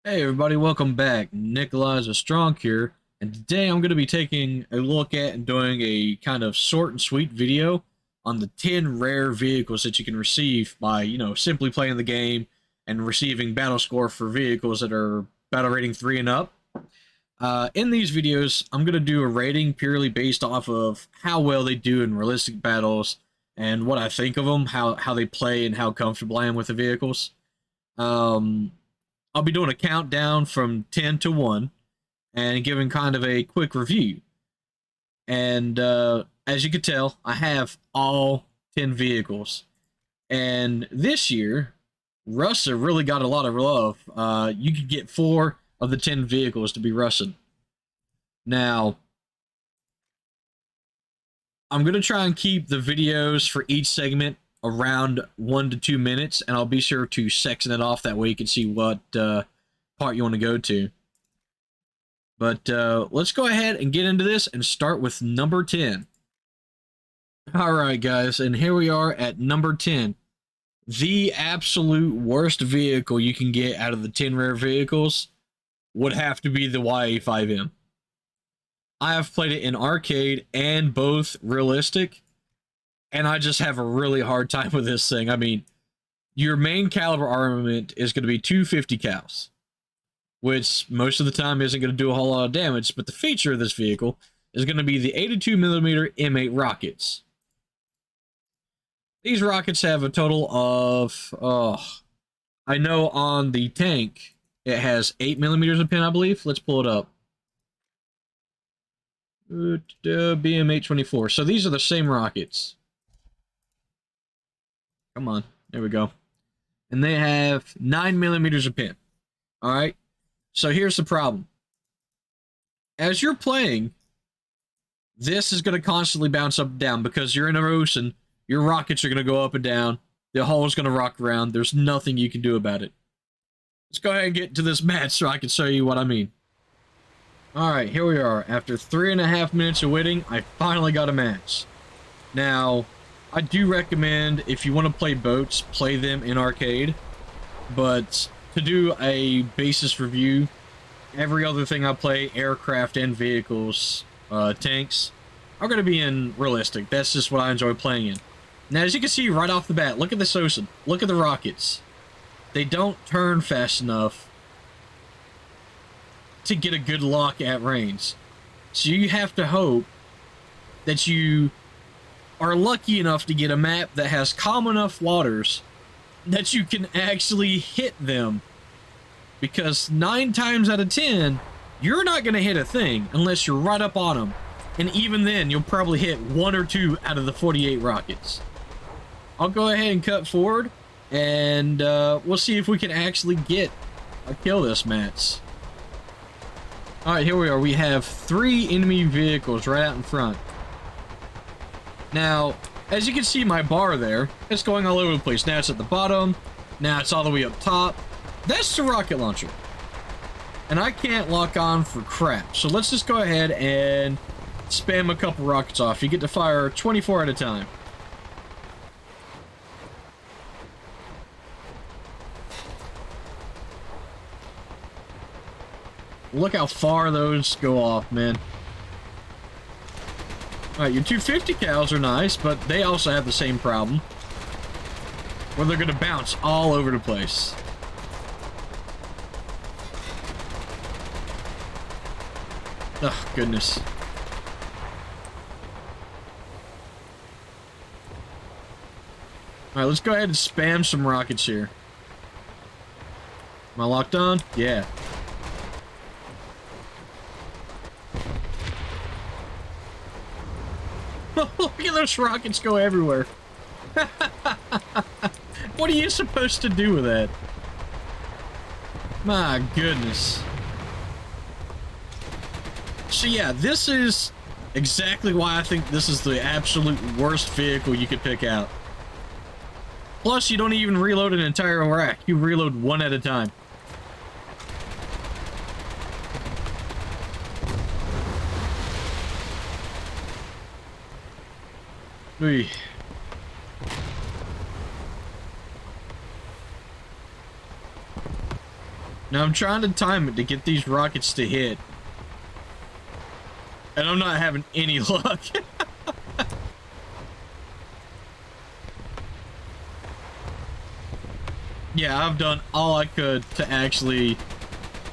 Hey everybody, welcome back. Nikolai's a strong here, and today I'm going to be taking a look at and doing a kind of short and sweet video on the 10 rare vehicles that you can receive by, simply playing the game and receiving battle score for vehicles that are battle rating 3 and up. In these videos, I'm going to do a rating purely based off of how well they do in realistic battles and what I think of them, how they play, and how comfortable I am with the vehicles. Um, I'll be doing a countdown from 10 to 1 and giving kind of a quick review. And as you can tell, I have all 10 vehicles. And this year, Russia really got a lot of love. You could get 4 of the 10 vehicles to be Russian. Now, I'm going to try and keep the videos for each segment around 1 to 2 minutes, and I'll be sure to section it off. That way you can see what part you want to go to. But let's go ahead and get into this and start with number 10. Alright guys, and here we are at number 10. The absolute worst vehicle you can get out of the 10 rare vehicles would have to be the YA5M. I have played it in arcade and both realistic, and I just have a really hard time with this thing. I mean, your main caliber armament is going to be 250 cals, which most of the time isn't going to do a whole lot of damage, but the feature of this vehicle is going to be the 82mm M8 rockets. These rockets have a total of, I know on the tank, it has 8mm of pin, I believe. Let's pull it up. BM824. So these are the same rockets. Come on. There we go. And they have 9mm of pin. Alright? So here's the problem. As you're playing, this is going to constantly bounce up and down because you're in a ocean. Your rockets are going to go up and down. The hull is going to rock around. There's nothing you can do about it. Let's go ahead and get to this match so I can show you what I mean. Alright, here we are. After 3.5 minutes of waiting, I finally got a match. Now, I do recommend, if you want to play boats, play them in arcade. But to do a basis review, every other thing I play, aircraft and vehicles, tanks, are going to be in realistic. That's just what I enjoy playing in. Now, as you can see right off the bat, look at this ocean. Look at the rockets. They don't turn fast enough to get a good lock at range. So you have to hope that you are lucky enough to get a map that has calm enough waters that you can actually hit them. Because 9 times out of 10, you're not going to hit a thing unless you're right up on them. And even then, you'll probably hit 1 or 2 out of the 48 rockets. I'll go ahead and cut forward, and we'll see if we can actually get a kill this match. Alright, here we are. We have 3 enemy vehicles right out in front. Now, as you can see my bar there, it's going all over the place. Now it's at the bottom. Now it's all the way up top. That's the rocket launcher. And I can't lock on for crap. So let's just go ahead and spam a couple rockets off. You get to fire 24 at a time. Look how far those go off, man. Alright, your 250 cals are nice, but they also have the same problem, where they're going to bounce all over the place. Oh, goodness. Alright, let's go ahead and spam some rockets here. Am I locked on? Yeah. Look at those rockets go everywhere. What are you supposed to do with that? My goodness. So yeah, this is exactly why I think this is the absolute worst vehicle you could pick out. Plus, you don't even reload an entire rack. You reload 1 at a time. Ooh. Now I'm trying to time it to get these rockets to hit. And I'm not having any luck. Yeah, I've done all I could to actually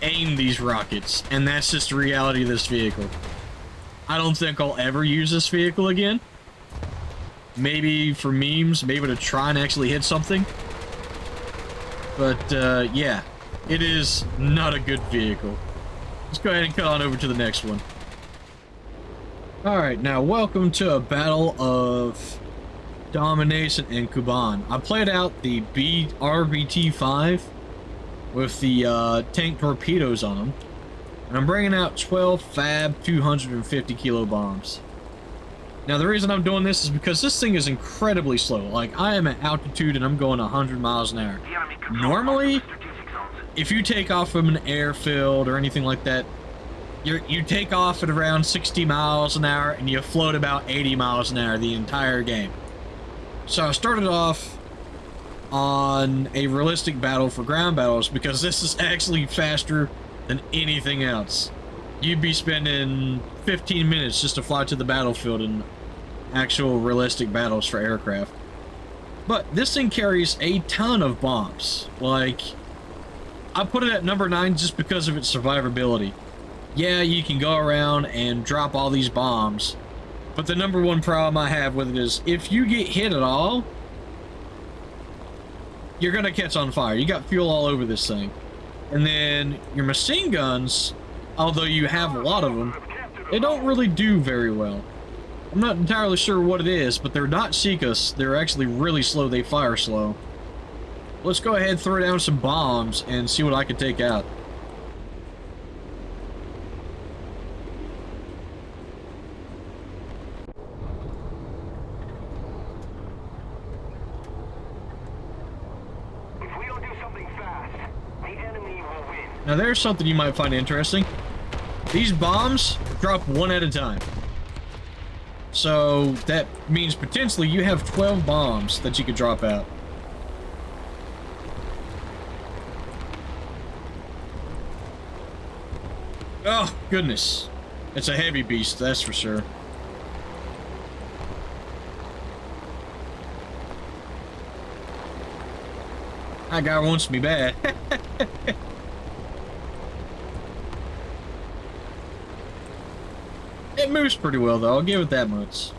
aim these rockets, and that's just the reality of this vehicle. I don't think I'll ever use this vehicle again. Maybe for memes, maybe to try and actually hit something. But, yeah, it is not a good vehicle. Let's go ahead and cut on over to the next one. Alright, now welcome to a battle of domination in Kuban. I played out the RBT-5 with the tank torpedoes on them, and I'm bringing out 12 Fab 250 kilo bombs. Now the reason I'm doing this is because this thing is incredibly slow. Like, I am at altitude and I'm going 100 miles an hour. Normally, if you take off from an airfield or anything like that, you take off at around 60 miles an hour and you float about 80 miles an hour the entire game. So I started off on a realistic battle for ground battles because this is actually faster than anything else. You'd be spending 15 minutes just to fly to the battlefield in actual realistic battles for aircraft. But this thing carries a ton of bombs. Like, I put it at number 9 just because of its survivability. Yeah, you can go around and drop all these bombs, but the number one problem I have with it is if you get hit at all, you're gonna catch on fire. You got fuel all over this thing. And then your machine guns, although you have a lot of them, they don't really do very well. I'm not entirely sure what it is, but they're not Seekers. They're actually really slow. They fire slow. Let's go ahead and throw down some bombs and see what I can take out. Now there's something you might find interesting. These bombs drop one at a time. So that means potentially you have 12 bombs that you could drop out. Oh, goodness. It's a heavy beast, that's for sure. That guy wants me bad. It moves pretty well, though. I'll give it that much.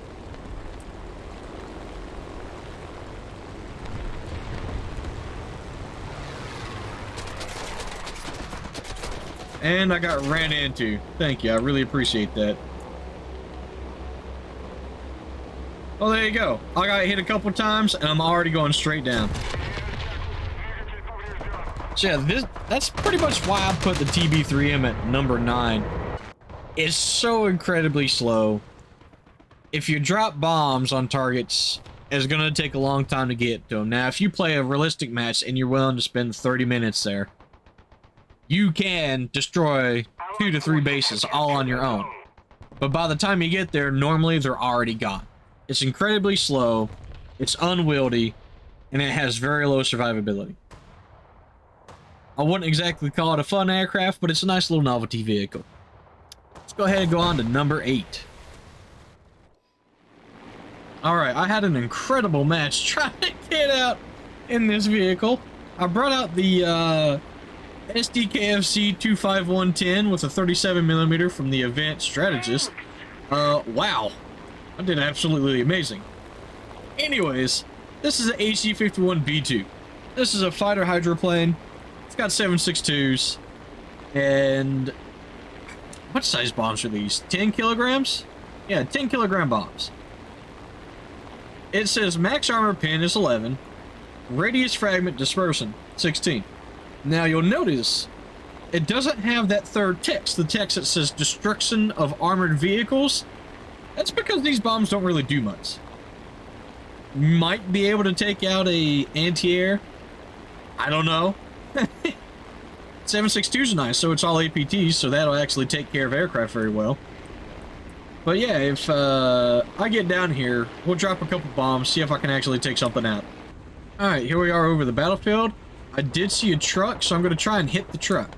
And I got ran into. Thank you. I really appreciate that. Well, there you go. I got hit a couple times, and I'm already going straight down. So yeah, that's pretty much why I put the TB3M at number 9. It's so incredibly slow. If you drop bombs on targets, it's going to take a long time to get to them. Now, if you play a realistic match and you're willing to spend 30 minutes there, you can destroy 2 to 3 bases all on your own. But by the time you get there, normally they're already gone. It's incredibly slow, it's unwieldy, and it has very low survivability. I wouldn't exactly call it a fun aircraft, but it's a nice little novelty vehicle. Let's go ahead and go on to number 8. Alright, I had an incredible match trying to get out in this vehicle. I brought out the SDKFC 25110 with a 37mm from the Advanced Strategist. Wow. I did absolutely amazing. Anyways, this is an AC-51B2. This is a fighter hydroplane. It's got 7.62s. And what size bombs are these? 10 kilograms? Yeah, 10 kilogram bombs. It says max armor pin is 11. Radius fragment dispersion, 16. Now you'll notice it doesn't have that third text, the text that says destruction of armored vehicles. That's because these bombs don't really do much. Might be able to take out a anti-air. I don't know. 7.62s are nice, so it's all APTs, so that'll actually take care of aircraft very well. But yeah, if I get down here, we'll drop a couple bombs, see if I can actually take something out. Alright, here we are over the battlefield. I did see a truck, so I'm going to try and hit the truck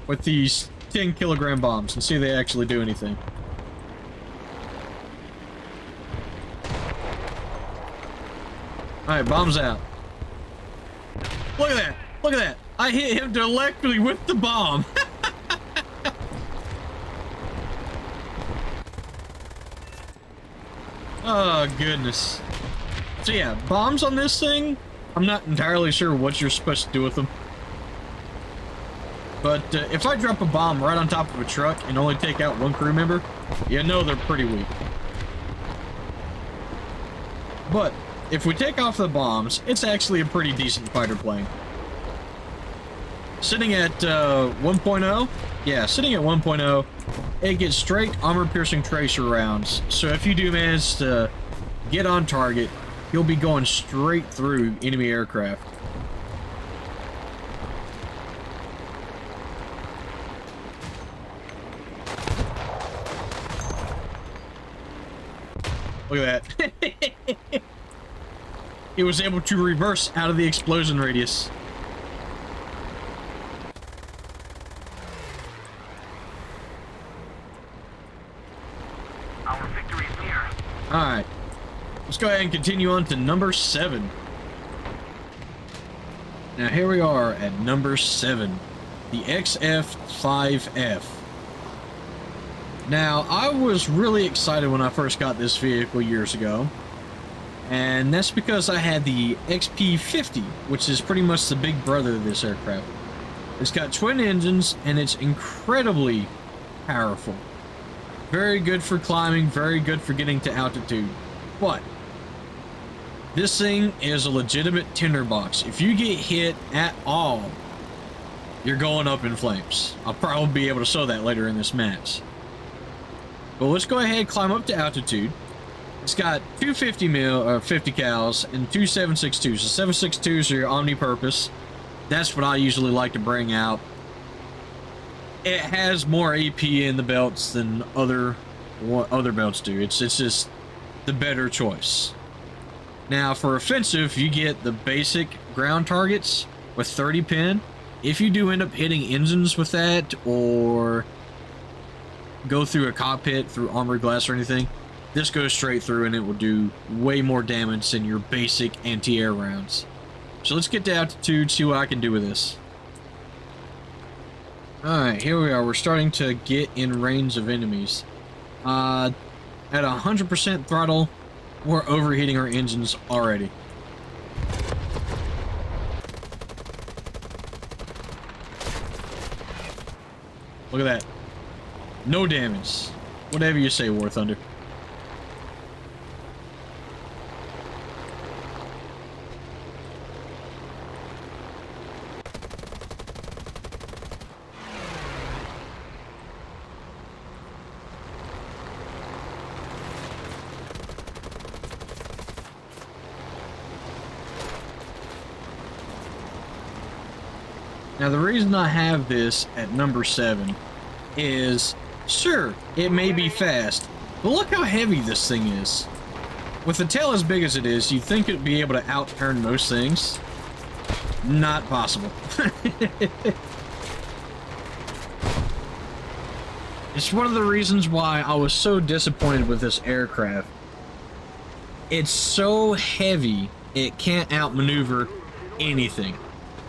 with these 10-kilogram bombs and see if they actually do anything. Alright, bombs out. Look at that! Look at that! I hit him directly with the bomb! Oh, goodness. So yeah, bombs on this thing, I'm not entirely sure what you're supposed to do with them. But if I drop a bomb right on top of a truck and only take out one crew member, you know they're pretty weak. But if we take off the bombs, it's actually a pretty decent fighter plane. Sitting at 1.0, yeah, sitting at 1.0, it gets straight armor-piercing tracer rounds. So if you do manage to get on target, you'll be going straight through enemy aircraft. Look at that. It was able to reverse out of the explosion radius. Our victory is near. Alright. Let's go ahead and continue on to number 7. Now here we are at number 7. The XF-5F. Now, I was really excited when I first got this vehicle years ago. And that's because I had the XP-50, which is pretty much the big brother of this aircraft. It's got twin engines, and it's incredibly powerful. Very good for climbing, very good for getting to altitude. But this thing is a legitimate tinderbox. If you get hit at all, you're going up in flames. I'll probably be able to show that later in this match. But let's go ahead and climb up to altitude. It's got two 50 cals and two 7.62s. So 7.62s are your omni-purpose. That's what I usually like to bring out. It has more AP in the belts than other belts do. It's just the better choice. Now for offensive, you get the basic ground targets with 30 pin. If you do end up hitting engines with that, or go through a cockpit through armored glass or anything, this goes straight through and it will do way more damage than your basic anti-air rounds. So let's get to altitude, see what I can do with this. Alright, here we are. We're starting to get in range of enemies. At 100% throttle, we're overheating our engines already. Look at that. No damage. Whatever you say, War Thunder. Now, the reason I have this at number 7 is, sure, it may be fast, but look how heavy this thing is. With the tail as big as it is, you'd think it'd be able to outturn most things. Not possible. It's one of the reasons why I was so disappointed with this aircraft. It's so heavy, it can't outmaneuver anything.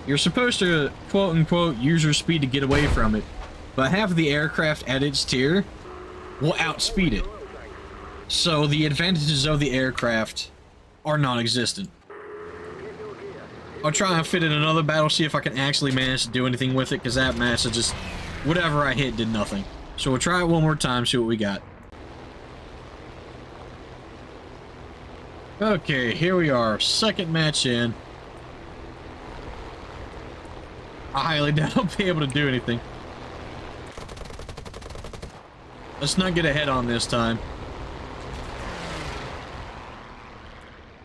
You're supposed to, quote-unquote, use your speed to get away from it, but half of the aircraft at its tier will outspeed it. So the advantages of the aircraft are non-existent. I'll try and fit in another battle, see if I can actually manage to do anything with it, because that match is just, whatever I hit did nothing. So we'll try it one more time, see what we got. Okay, here we are, second match in. I highly doubt I'll be able to do anything. Let's not get ahead on this time.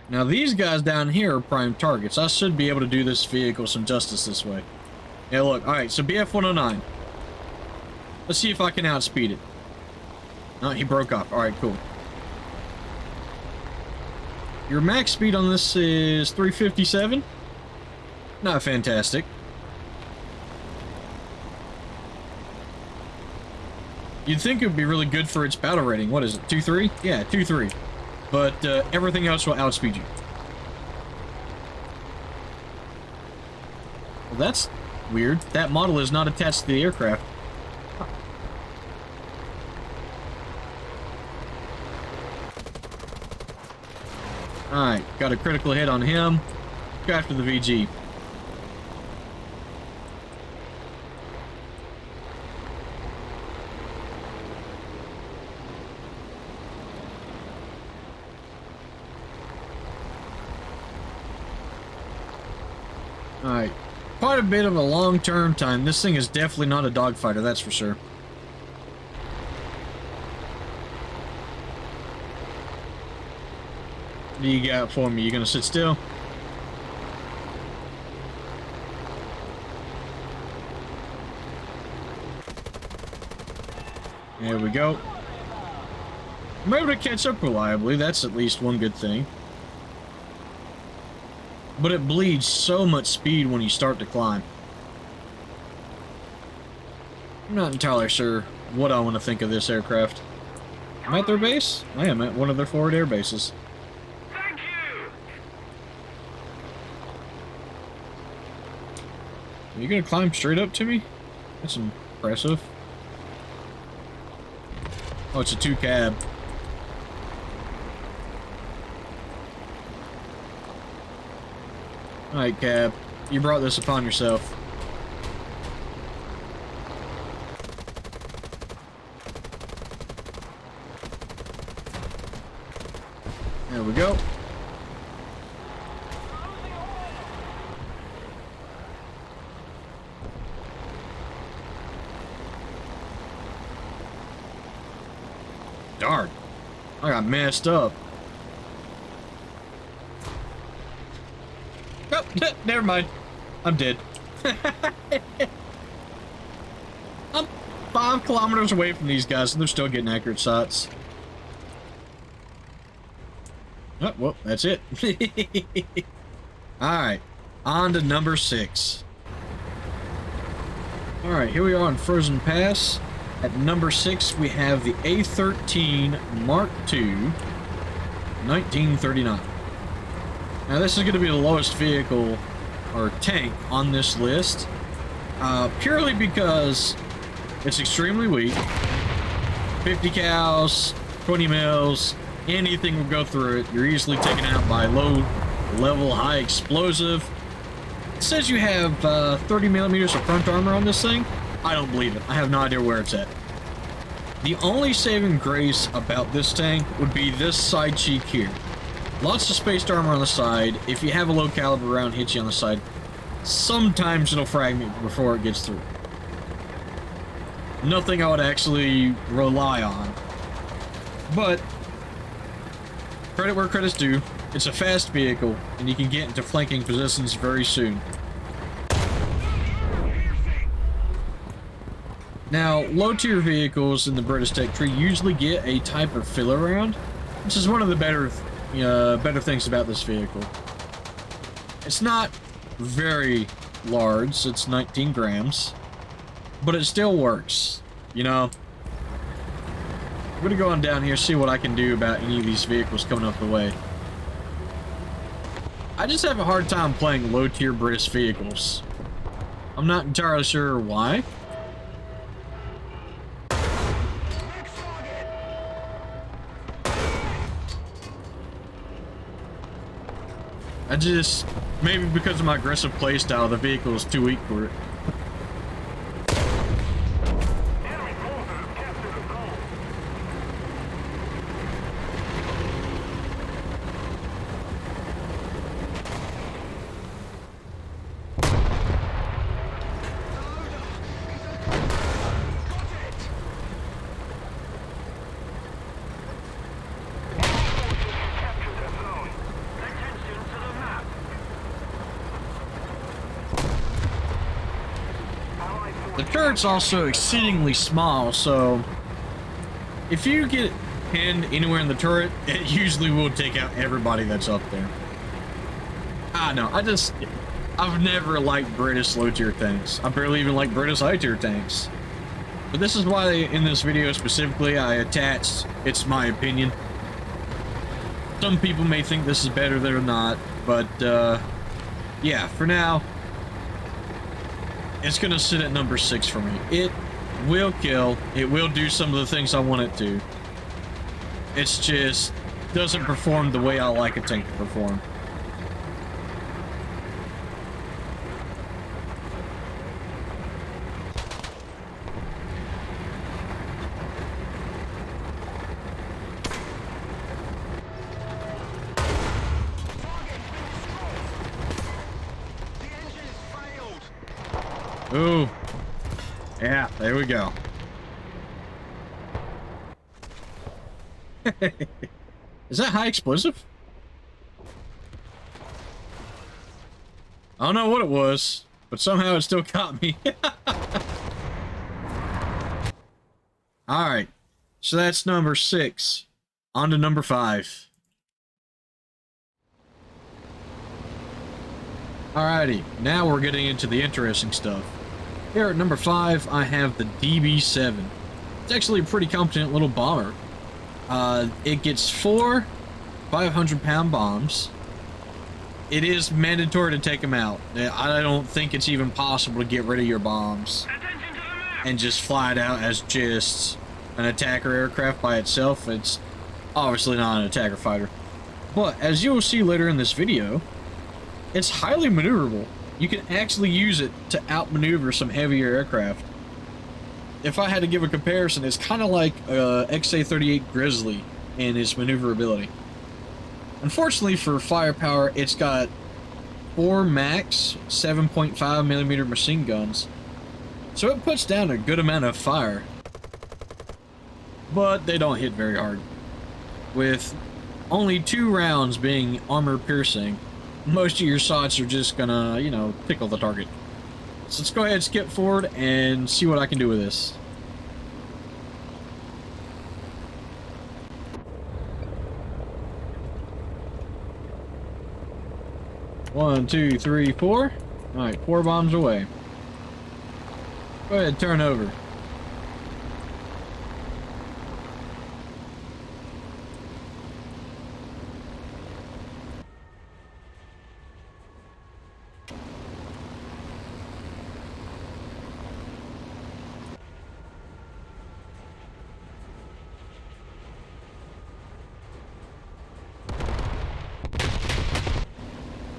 Now these guys down here are prime targets. I should be able to do this vehicle some justice this way. Yeah, look. Alright, so BF-109. Let's see if I can outspeed it. Oh, he broke off. Alright, cool. Your max speed on this is 357. Not fantastic. You'd think it would be really good for its battle rating. What is it, 2-3? Yeah, 2-3. But everything else will outspeed you. Well, that's weird. That model is not attached to the aircraft. Alright, got a critical hit on him. Go after the VG. Alright, quite a bit of a long-term time. This thing is definitely not a dogfighter, that's for sure. What do you got for me? You gonna sit still? There we go. I'm able to catch up reliably, that's at least one good thing. But it bleeds so much speed when you start to climb. I'm not entirely sure what I want to think of this aircraft. Am I at their base? I am at one of their forward air bases. Thank you. Are you gonna climb straight up to me? That's impressive. Oh, it's a 2-cab. Alright, Cab. You brought this upon yourself. There we go. Darn. I got messed up. Oh, never mind. I'm dead. I'm 5 kilometers away from these guys, and they're still getting accurate shots. Oh, well, that's it. Alright, on to number 6. Alright, here we are on Frozen Pass. At number 6, we have the A-13 Mark II, 1939. Now, this is going to be the lowest vehicle, or tank, on this list, purely because it's extremely weak. 50 cals, 20 mils, anything will go through it. You're easily taken out by low-level, high explosive. It says you have 30 millimeters of front armor on this thing. I don't believe it. I have no idea where it's at. The only saving grace about this tank would be this side cheek here. Lots of spaced armor on the side. If you have a low caliber round hit you on the side, sometimes it'll fragment before it gets through. Nothing I would actually rely on. But credit where credit's due. It's a fast vehicle, and you can get into flanking positions very soon. Now, low-tier vehicles in the British tech tree usually get a type of filler round, which is one of the better things about this vehicle. It's not very large, it's 19 grams, but it still works, you know? I'm gonna go on down here, see what I can do about any of these vehicles coming up the way. I just have a hard time playing low-tier British vehicles. I'm not entirely sure why. Maybe because of my aggressive playstyle, the vehicle is too weak for it. The turret's also exceedingly small, so if you get pinned anywhere in the turret, it usually will take out everybody that's up there. I don't know, I've never liked British low-tier tanks. I barely even like British high-tier tanks. But this is why in this video specifically I attached, it's my opinion. Some people may think this is better than not, but yeah, for now, it's gonna sit at number 6 for me. It will kill, it will do some of the things I want it to. It's just doesn't perform the way I like a tank to perform. Ooh. Yeah, there we go. Is that high explosive? I don't know what it was, but somehow it still caught me. Alright, so that's number 6. On to number 5. Alrighty, now we're getting into the interesting stuff. Here at number 5, I have the DB7. It's actually a pretty competent little bomber. It gets 4 500-pound bombs. It is mandatory to take them out. I don't think it's even possible to get rid of your bombs and just fly it out as just an attacker aircraft by itself. It's obviously not an attacker fighter. But as you'll see later in this video, it's highly maneuverable. You can actually use it to outmaneuver some heavier aircraft. If I had to give a comparison, it's kind of like XA-38 Grizzly in its maneuverability. Unfortunately for firepower, it's got 4 max 7.5mm machine guns, so it puts down a good amount of fire, but they don't hit very hard. With only 2 rounds being armor piercing, most of your shots are just gonna, you know, tickle the target. So let's go ahead and skip forward and see what I can do with this. One, two, three, 4. Alright, 4 bombs away. Go ahead, turn over.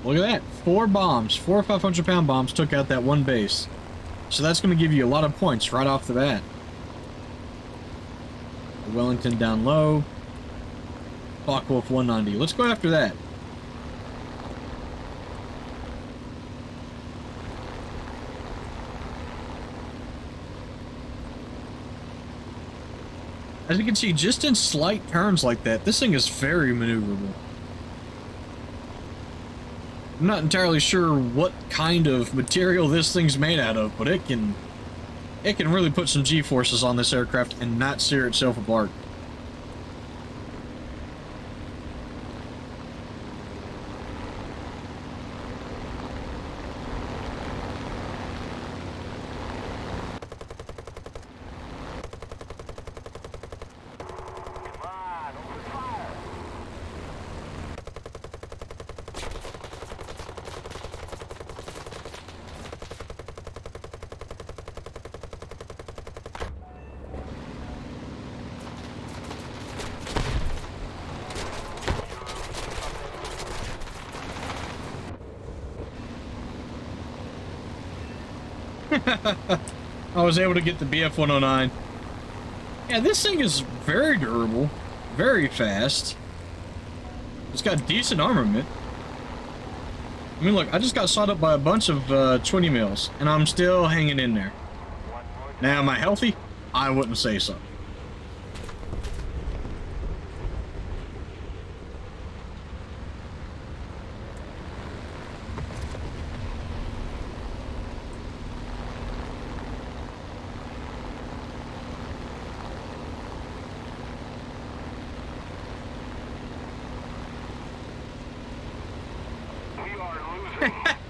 Look at that. 4 bombs. 4 500-pound bombs took out that one base. So that's going to give you a lot of points right off the bat. Wellington down low. Focke-Wulf 190. Let's go after that. As you can see, just in slight turns like that, this thing is very maneuverable. I'm not entirely sure what kind of material this thing's made out of, but it can really put some G-forces on this aircraft and not sear itself apart. I was able to get the BF-109. Yeah, this thing is very durable, very fast. It's got decent armament. I mean, look, I just got shot up by a bunch of 20 mils, and I'm still hanging in there. Now, am I healthy? I wouldn't say so.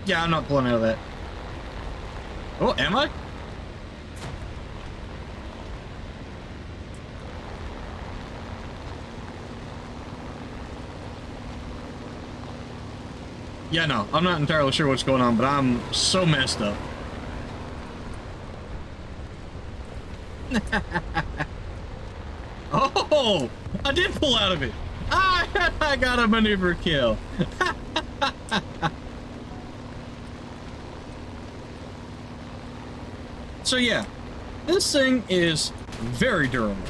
Yeah, I'm not pulling out of that. Oh, am I? Yeah, no, I'm not entirely sure what's going on, but I'm so messed up. Oh, I did pull out of it. I got a maneuver kill. So yeah, this thing is very durable.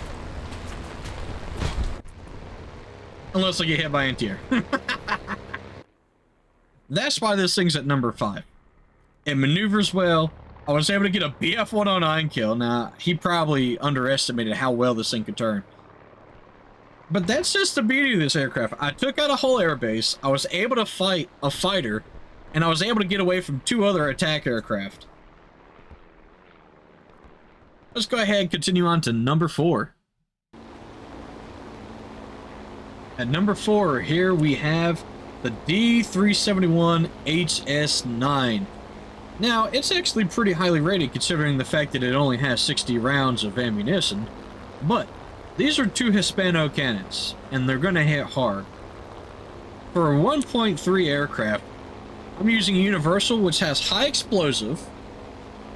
Unless I get hit by anti-air. That's why this thing's at number 5. It maneuvers well. I was able to get a BF-109 kill. Now, he probably underestimated how well this thing could turn. But that's just the beauty of this aircraft. I took out a whole airbase. I was able to fight a fighter. And I was able to get away from 2 other attack aircraft. Let's go ahead and continue on to number 4. At number 4, here we have the D371 HS9. Now, it's actually pretty highly rated considering the fact that it only has 60 rounds of ammunition, but these are 2 Hispano cannons, and they're going to hit hard. For a 1.3 aircraft, I'm using a Universal, which has high explosive,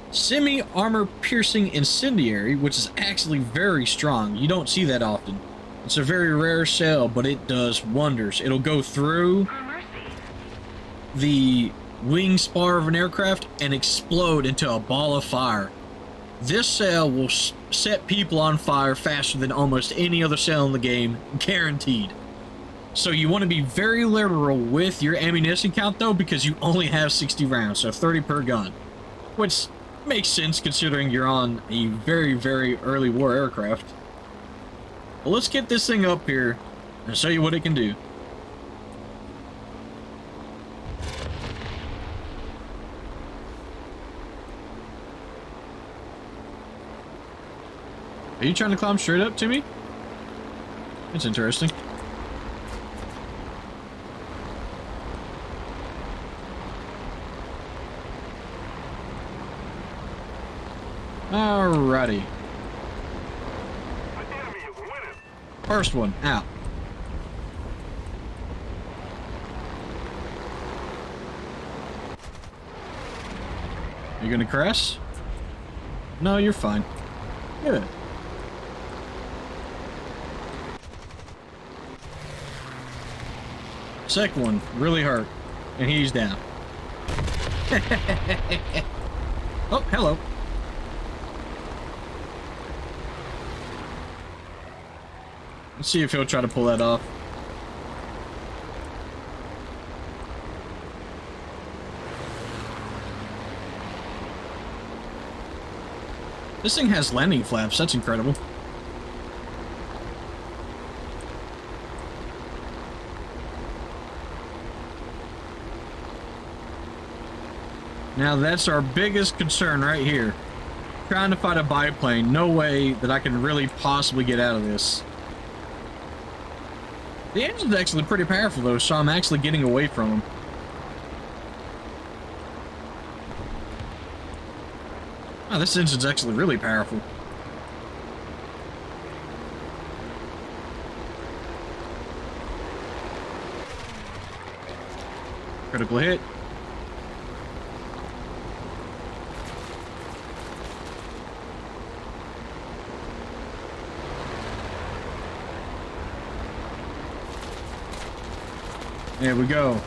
semi-armor piercing incendiary, which is actually very strong. You don't see that often. It's a very rare shell, but it does wonders. It'll go through the wing spar of an aircraft and explode into a ball of fire. This cell will set people on fire faster than almost any other cell in the game, guaranteed. So you want to be very liberal with your ammunition count though, because you only have 60 rounds, so 30 per gun. Which makes sense considering you're on a very, very early war aircraft. Well, let's get this thing up here and show you what it can do. Are you trying to climb straight up to me? That's interesting. Alrighty. First one out. You gonna crash? No, you're fine. Good. Second one really hurt, and he's down. Oh, hello. Let's see if he'll try to pull that off. This thing has landing flaps. That's incredible. Now that's our biggest concern right here. Trying to fight a biplane. No way that I can really possibly get out of this. The engine's actually pretty powerful though, so I'm actually getting away from him. Oh, this engine's actually really powerful. Critical hit. There we go.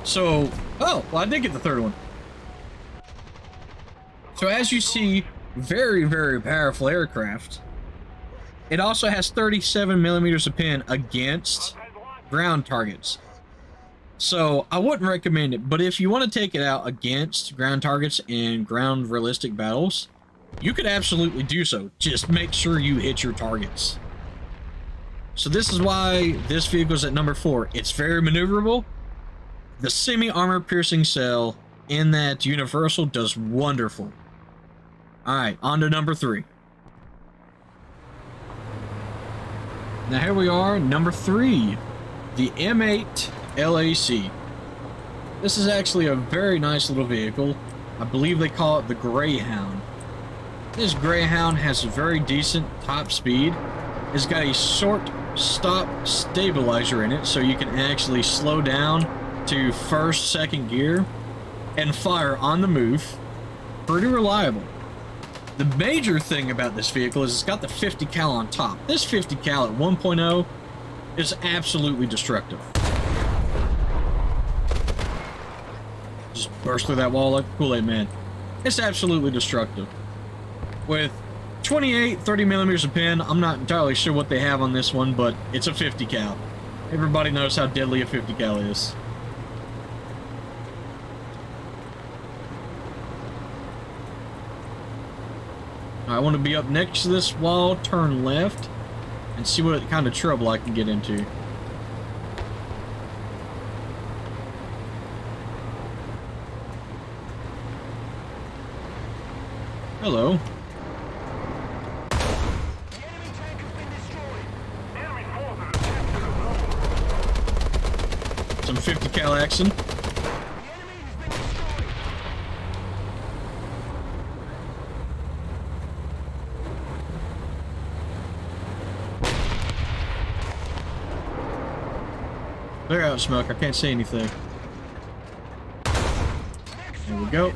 So, oh, well, I did get the third one. So as you see, very, very powerful aircraft. It also has 37 millimeters of pin against ground targets. So I wouldn't recommend it, but if you want to take it out against ground targets in ground realistic battles, you could absolutely do so. Just make sure you hit your targets. So this is why this vehicle is at number 4. It's very maneuverable. The semi-armor piercing cell in that Universal does wonderful. Alright, on to number 3. Now here we are, number 3. The M8 LAC. This is actually a very nice little vehicle. I believe they call it the Greyhound. This Greyhound has a very decent top speed. It's got a short stop stabilizer in it, so you can actually slow down to first, second gear and fire on the move. Pretty reliable. The major thing about this vehicle is it's got the 50 cal on top. This 50 cal at 1.0 is absolutely destructive. Just burst through that wall like a Kool-Aid man. It's absolutely destructive. With 28, 30 millimeters of pin, I'm not entirely sure what they have on this one, but it's a 50 cal. Everybody knows how deadly a 50 cal is. I want to be up next to this wall, turn left, and see what kind of trouble I can get into. Hello. Some 50 cal action. Clear out, smoke. I can't see anything. There we go.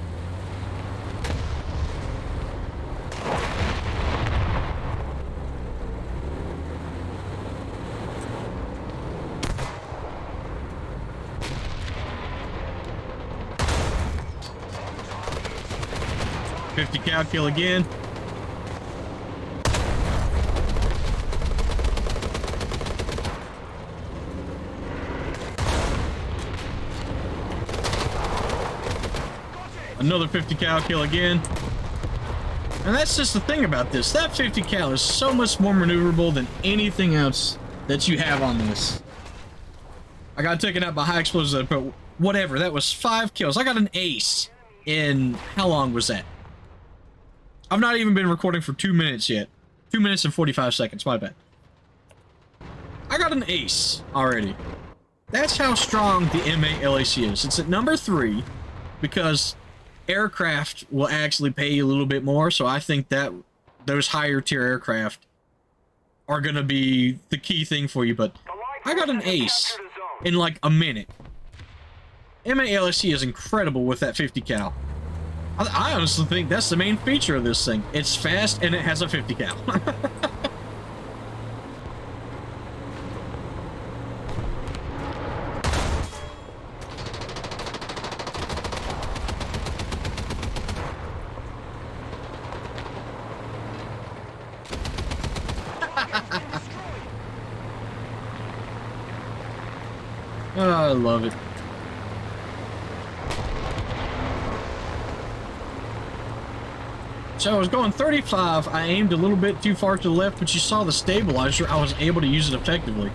Cal kill again. Another 50 cal kill again. And that's just the thing about this. That 50 cal is so much more maneuverable than anything else that you have on this. I got taken out by high explosives, but whatever. That was 5 kills. I got an ace in... How long was that? I've not even been recording for 2 minutes yet. 2 minutes and 45 seconds, my bad. I got an ace already. That's how strong the MKII is. It's at number 3 because aircraft will actually pay you a little bit more, so I think that those higher tier aircraft are going to be the key thing for you, but I got an ace in like a minute. MKII is incredible with that 50 cal. I honestly think that's the main feature of this thing. It's fast and it has a 50 cal. Oh, I love it. So I was going 35, I aimed a little bit too far to the left, but you saw the stabilizer, I was able to use it effectively.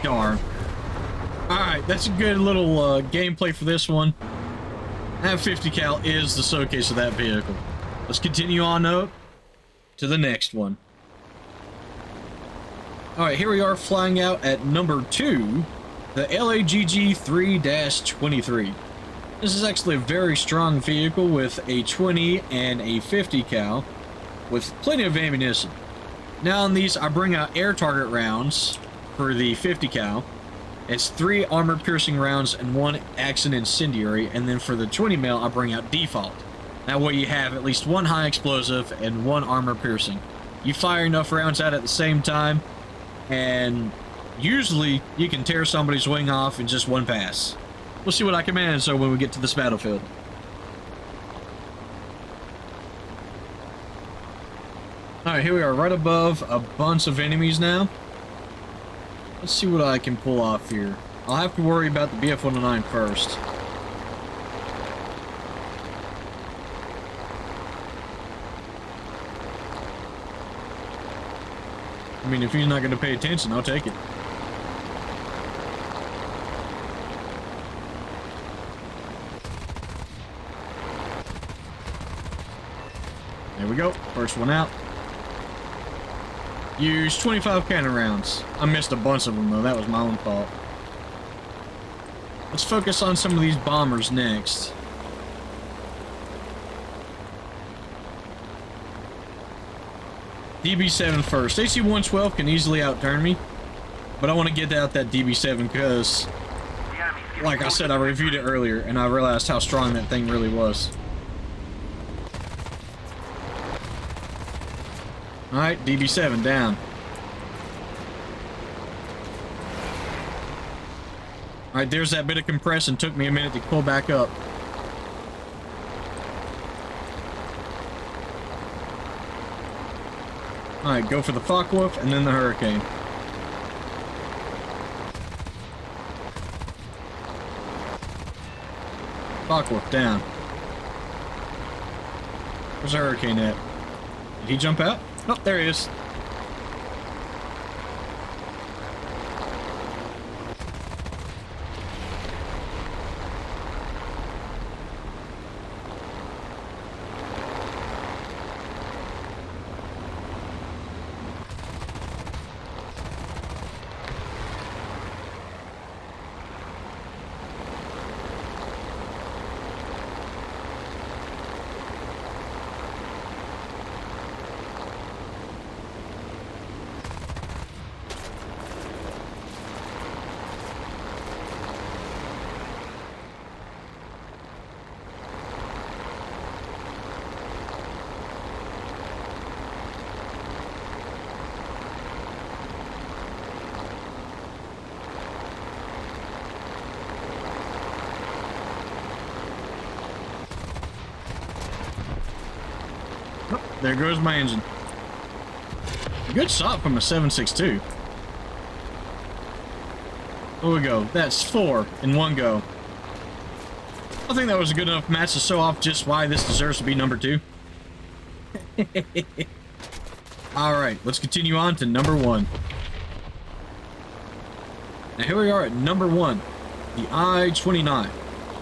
Darn. Alright, that's a good little gameplay for this one. That 50 cal is the showcase of that vehicle. Let's continue on up to the next one. Alright, here we are flying out at number 2, the LAGG 3-23. This is actually a very strong vehicle with a 20 and a 50 cal with plenty of ammunition. Now on these, I bring out air target rounds for the 50 cal. It's 3 armor-piercing rounds and 1 accent incendiary, and then for the 20 mil, I bring out default. That way you have at least 1 high explosive and 1 armor-piercing. You fire enough rounds out at the same time, and usually you can tear somebody's wing off in just 1 pass. We'll see what I can manage so when we get to this battlefield. Alright, here we are right above a bunch of enemies now. Let's see what I can pull off here. I'll have to worry about the BF-109 first. I mean, if he's not going to pay attention, I'll take it. There we go. First one out. Use 25 cannon rounds. I missed a bunch of them, though. That was my own fault. Let's focus on some of these bombers next. DB7 first. AC-112 can easily outturn me, but I want to get out that DB7 because, like I said, I reviewed it earlier, and I realized how strong that thing really was. Alright, DB7 down. Alright, there's that bit of compression. Took me a minute to pull back up. Alright, go for the Focke-Wulf and then the Hurricane. Focke-Wulf down. Where's the Hurricane at? Did he jump out? Oh, there he is. There goes my engine. Good shot from a 7.62. There we go. That's 4 in one go. I think that was a good enough match to show off just why this deserves to be number 2. Alright, let's continue on to number 1. Now here we are at number 1, the I-29.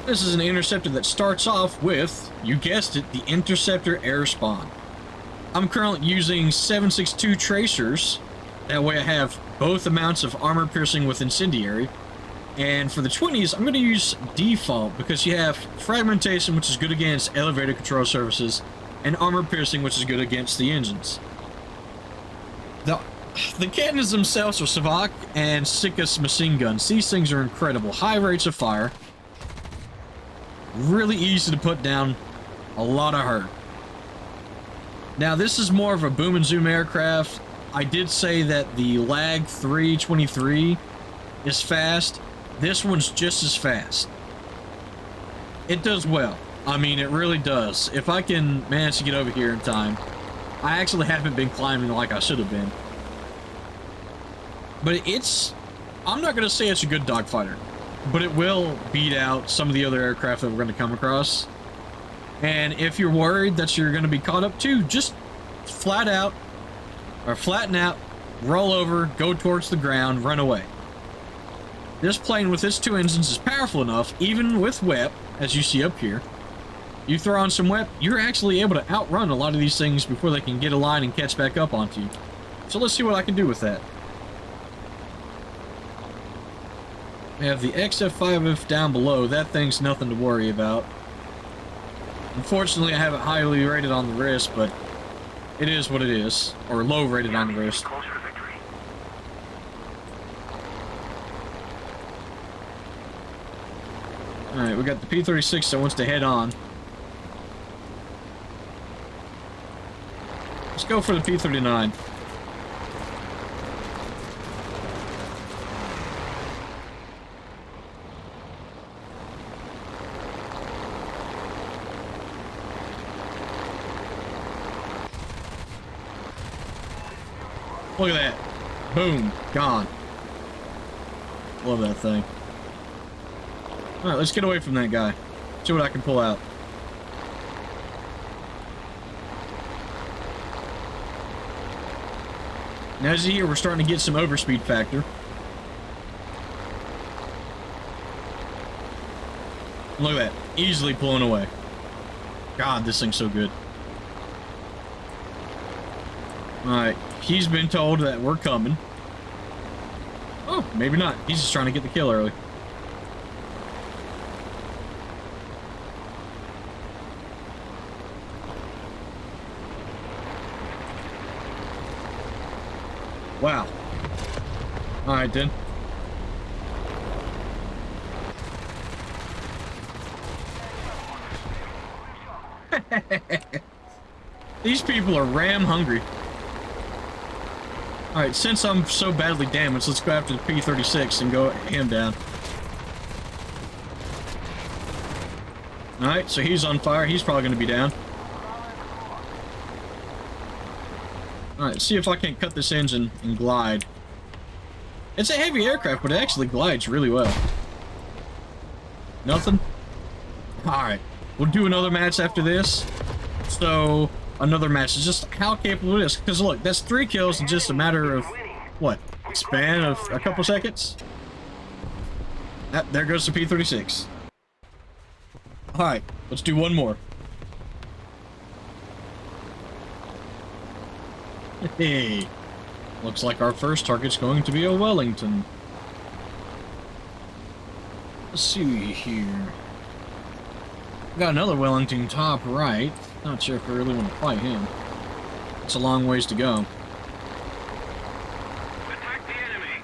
This is an interceptor that starts off with, you guessed it, the interceptor air spawn. I'm currently using 7.62 tracers. That way I have both amounts of armor piercing with incendiary. And for the 20s, I'm going to use default because you have fragmentation, which is good against elevator control surfaces, and armor piercing, which is good against the engines. The cannons themselves are Savak and Sikas machine guns. These things are incredible. High rates of fire. Really easy to put down. A lot of hurt. Now, this is more of a boom and zoom aircraft. I did say that the Lag 323 is fast. This one's just as fast. It does well. I mean, it really does. If I can manage to get over here in time. I actually haven't been climbing like I should have been. But it's... I'm not going to say it's a good dogfighter. But it will beat out some of the other aircraft that we're going to come across. And if you're worried that you're going to be caught up too, just flatten out, roll over, go towards the ground, run away. This plane with its 2 engines is powerful enough, even with WEP, as you see up here. You throw on some WEP, you're actually able to outrun a lot of these things before they can get a line and catch back up onto you. So let's see what I can do with that. I have the XF5F down below. That thing's nothing to worry about. Unfortunately, I have it highly rated on the wrist, but it is what it is. Or low rated on the wrist. Alright, we got the P-36 that wants to head on. Let's go for the P-39. Look at that. Boom. Gone. Love that thing. Alright, let's get away from that guy. See what I can pull out. Now, as you hear, we're starting to get some overspeed factor. Look at that. Easily pulling away. God, this thing's so good. Alright, he's been told that we're coming. Oh, maybe not. He's just trying to get the kill early. Wow. Alright then. These people are ram hungry. Alright, since I'm so badly damaged, let's go after the P-36 and go him down. Alright, so he's on fire. He's probably going to be down. Alright, see if I can cut this engine and glide. It's a heavy aircraft, but it actually glides really well. Nothing? Alright, we'll do another match after this. So, another match is just how capable it is. Because look, that's 3 kills in just a matter of, what, span of a couple seconds? There goes the P-36. Alright, let's do one more. Hey, looks like our first target's going to be a Wellington. Let's see here. Got another Wellington top right. Not sure if I really want to fight him. It's a long ways to go. Attack the enemy.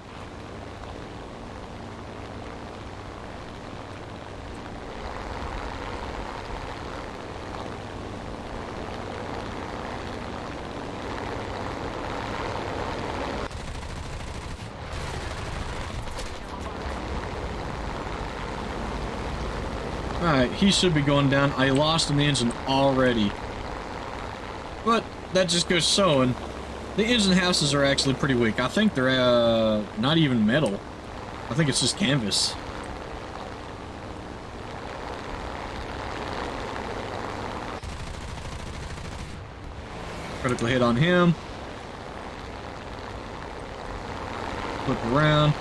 Alright, he should be going down. I lost an engine already. But that just goes sewing. The engine houses are actually pretty weak. I think they're not even metal. I think it's just canvas. Critical hit on him. Flip around.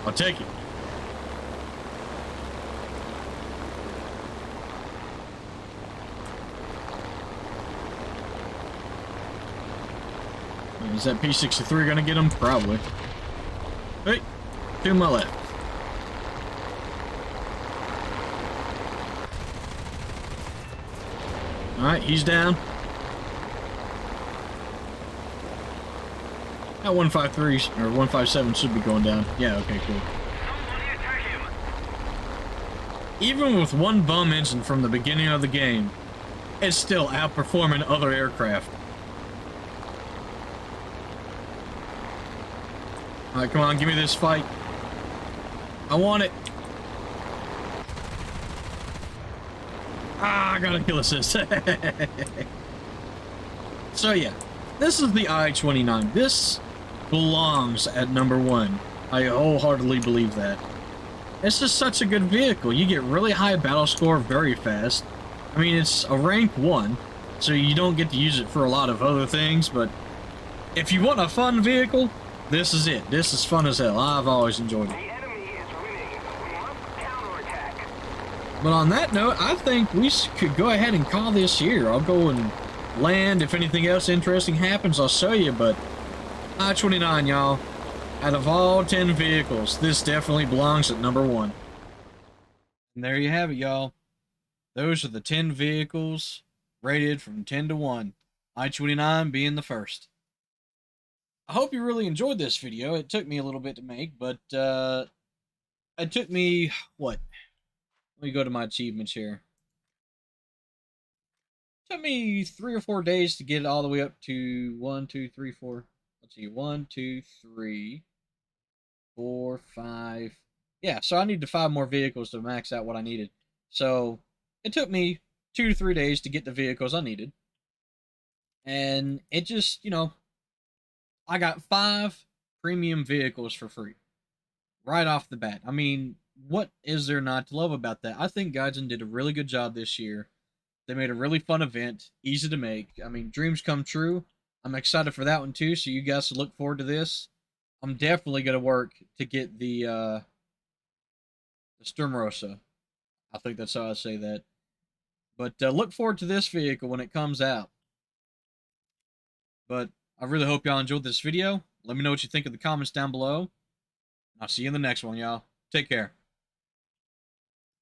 I'll take it. Is that P-63 gonna get him? Probably. Hey, to my left. Alright, he's down. That 153 or 157 should be going down. Yeah, okay, cool. Somebody attack him. Even with one bum engine from the beginning of the game, it's still outperforming other aircraft. Alright, come on, give me this fight. I want it. Ah, I got a kill assist. So yeah, this is the I-29. This belongs at #1. I wholeheartedly believe that. It's just such a good vehicle. You get really high battle score very fast. I mean, it's a rank 1, so you don't get to use it for a lot of other things, but if you want a fun vehicle, this is it. This is fun as hell. I've always enjoyed it. The enemy is winning. We must counterattack. But on that note, I think we could go ahead and call this here. I'll go and land. If anything else interesting happens, I'll show you, but I-29, y'all. Out of all 10 vehicles, this definitely belongs at #1. And there you have it, y'all. Those are the 10 vehicles rated from 10 to 1. I-29 being the first. I hope you really enjoyed this video. It took me a little bit to make, but it took me, what? Let me go to my achievements here. It took me 3 or 4 days to get it all the way up to 1, 2, 3, 4. Let's see, 1, 2, 3, 4, 5. Yeah, so I needed 5 more vehicles to max out what I needed. So it took me 2 to 3 days to get the vehicles I needed. And it just, I got 5 premium vehicles for free right off the bat. I mean, what is there not to love about that? I think Gaijin did a really good job this year. They made a really fun event, easy to make. I mean, dreams come true. I'm excited for that one too, so you guys look forward to this. I'm definitely going to work to get the Sturmrosa. I think that's how I say that. But look forward to this vehicle when it comes out. But I really hope y'all enjoyed this video. Let me know what you think in the comments down below. I'll see you in the next one, y'all. Take care.